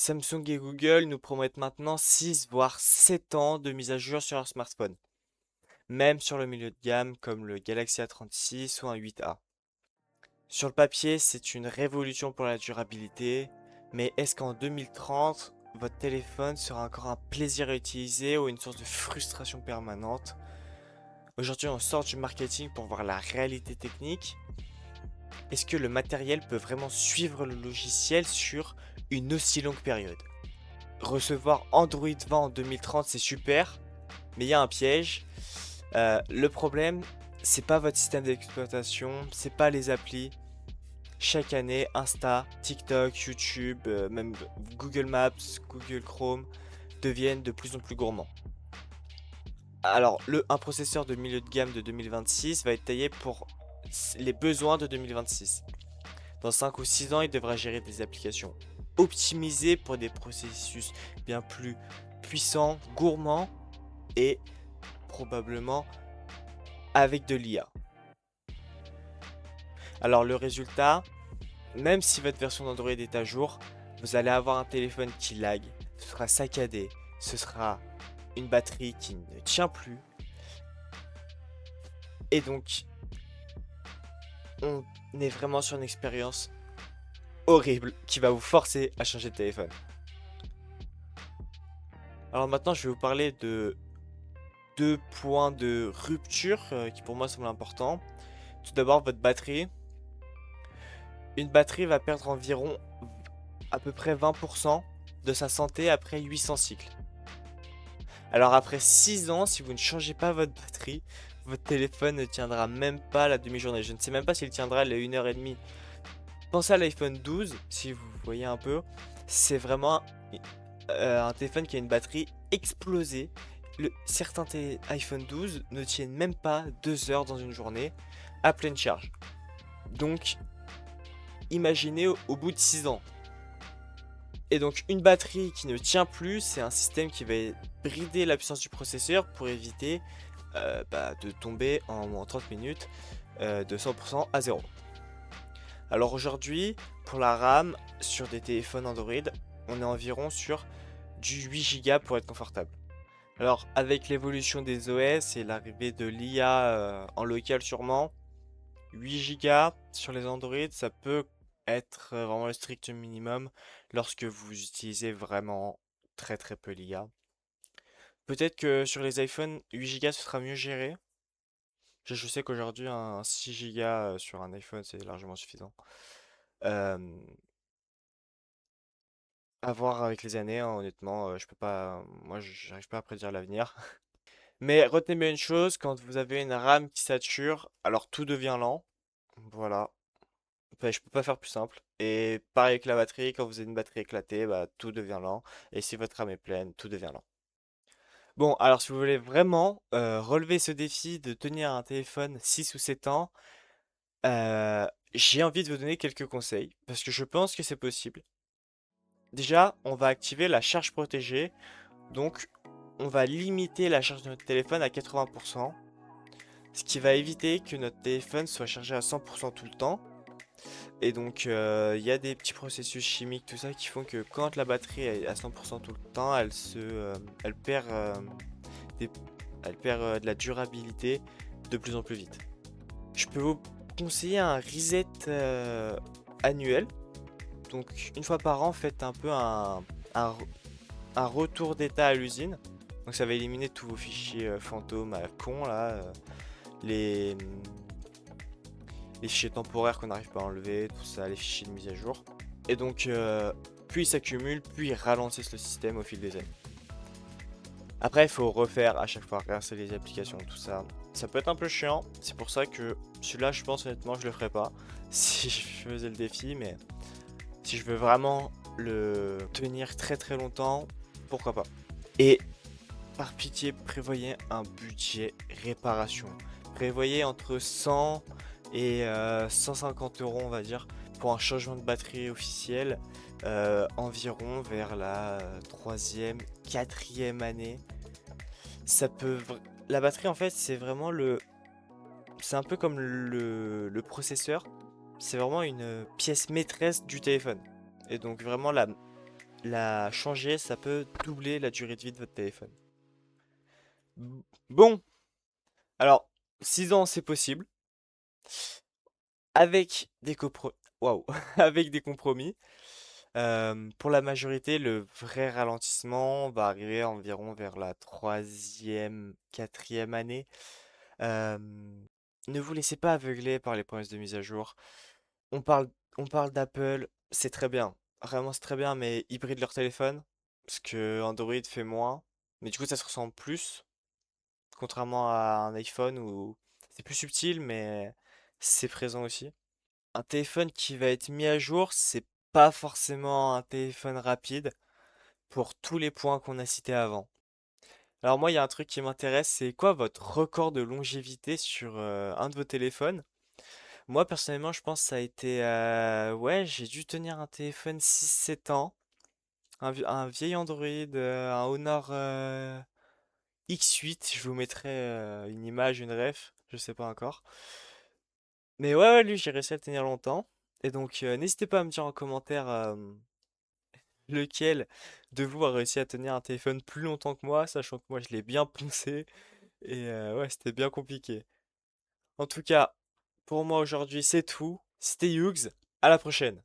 Samsung et Google nous promettent maintenant 6 voire 7 ans de mise à jour sur leur smartphone, même sur le milieu de gamme comme le Galaxy A36 ou un 8A. Sur le papier, c'est une révolution pour la durabilité, mais est-ce qu'en 2030, votre téléphone sera encore un plaisir à utiliser ou une source de frustration permanente? Aujourd'hui, on sort du marketing pour voir la réalité technique. Est-ce que le matériel peut vraiment suivre le logiciel sur une aussi longue période? Recevoir Android 20 en 2030, c'est super, mais il y a un piège. Le problème, c'est pas votre système d'exploitation, c'est pas les applis. Chaque année, Insta, TikTok, YouTube, même Google Maps, Google Chrome deviennent de plus en plus gourmands. Alors, un processeur de milieu de gamme de 2026 va être taillé pour les besoins de 2026. Dans 5 ou 6 ans, il devra gérer des applications optimisées pour des processus bien plus puissants, gourmands et probablement avec de l'IA. Alors le résultat, même si votre version d'Android est à jour, vous allez avoir un téléphone qui lag, ce sera saccadé, ce sera une batterie qui ne tient plus. Et donc, on est vraiment sur une expérience horrible qui va vous forcer à changer de téléphone. Alors maintenant, je vais vous parler de deux points de rupture qui pour moi semblent importants. Tout d'abord, votre batterie. Une batterie va perdre environ à peu près 20% de sa santé après 800 cycles. Alors après 6 ans, si vous ne changez pas votre batterie, votre téléphone ne tiendra même pas la demi-journée. Je ne sais même pas s'il tiendra les 1h30. Pensez à l'iPhone 12, si vous voyez un peu. C'est vraiment un téléphone qui a une batterie explosée. Certains iPhone 12 ne tiennent même pas 2 heures dans une journée à pleine charge. Donc, imaginez au bout de 6 ans. Et donc, une batterie qui ne tient plus, c'est un système qui va brider la puissance du processeur pour éviter de tomber en moins 30 minutes de 100% à zéro. Alors aujourd'hui, pour la RAM, sur des téléphones Android, on est environ sur du 8 Go pour être confortable. Alors avec l'évolution des OS et l'arrivée de l'IA en local sûrement, 8 Go sur les Android, ça peut être vraiment le strict minimum lorsque vous utilisez vraiment très très peu l'IA. Peut-être que sur les iPhones, 8 Go ce sera mieux géré. Je sais qu'aujourd'hui un 6 Go sur un iPhone c'est largement suffisant. Euh, À voir avec les années, hein, honnêtement, je peux pas, moi j'arrive pas à prédire l'avenir. Mais retenez bien une chose, quand vous avez une RAM qui sature, alors tout devient lent. Voilà. Enfin, je peux pas faire plus simple. Et pareil avec la batterie, quand vous avez une batterie éclatée, bah, tout devient lent. Et si votre RAM est pleine, tout devient lent. Bon, alors si vous voulez vraiment relever ce défi de tenir un téléphone 6 ou 7 ans, euh, j'ai envie de vous donner quelques conseils, parce que je pense que c'est possible. Déjà, on va activer la charge protégée. Donc, on va limiter la charge de notre téléphone à 80%, ce qui va éviter que notre téléphone soit chargé à 100% tout le temps. Et donc, il y a des petits processus chimiques, tout ça, qui font que quand la batterie est à 100% tout le temps, elle perd, des- elle perd de la durabilité de plus en plus vite. Je peux vous conseiller un reset annuel. Donc, une fois par an, faites un peu un, un retour d'état à l'usine. Donc ça va éliminer tous vos fichiers fantômes à con là, les fichiers temporaires qu'on n'arrive pas à enlever, tout ça, les fichiers de mise à jour. Et donc plus ils s'accumulent, plus ils ralentissent le système au fil des années. Après il faut refaire à chaque fois, réinstaller les applications, tout ça. Ça peut être un peu chiant, c'est pour ça que celui-là je pense honnêtement je le ferais pas si je faisais le défi, mais si je veux vraiment le tenir très très longtemps, pourquoi pas. Et par pitié, prévoyez un budget réparation. Prévoyez entre 100 et 150 euros, on va dire, pour un changement de batterie officiel, environ vers la troisième, quatrième année. Ça peut, la batterie en fait, c'est vraiment c'est un peu comme le processeur. C'est vraiment une pièce maîtresse du téléphone. Et donc vraiment la changer, ça peut doubler la durée de vie de votre téléphone. Bon, alors, 6 ans, c'est possible, avec des Waouh, avec des compromis. Pour la majorité, le vrai ralentissement va arriver environ vers la troisième, quatrième année. Euh, Ne vous laissez pas aveugler par les promesses de mise à jour. On parle, on parle d'Apple, c'est très bien. Vraiment, c'est très bien, mais ils brident leur téléphone. Parce que Android fait moins. Mais du coup, ça se ressent plus. Contrairement à un iPhone où c'est plus subtil, mais c'est présent aussi. Un téléphone qui va être mis à jour, c'est pas forcément un téléphone rapide pour tous les points qu'on a cités avant. Alors moi, il y a un truc qui m'intéresse, c'est quoi votre record de longévité sur un de vos téléphones? Moi, personnellement, je pense que ça a été... ouais, j'ai dû tenir un téléphone 6 7 ans. Un vieil Android, un Honor X8. Je vous mettrai une image, une ref, je sais pas encore. Mais ouais, ouais, lui, j'ai réussi à le tenir longtemps. Et donc, n'hésitez pas à me dire en commentaire lequel de vous a réussi à tenir un téléphone plus longtemps que moi, sachant que moi, je l'ai bien poncé. Et ouais, c'était bien compliqué. En tout cas, pour moi aujourd'hui, c'est tout. C'était Hughes. À la prochaine.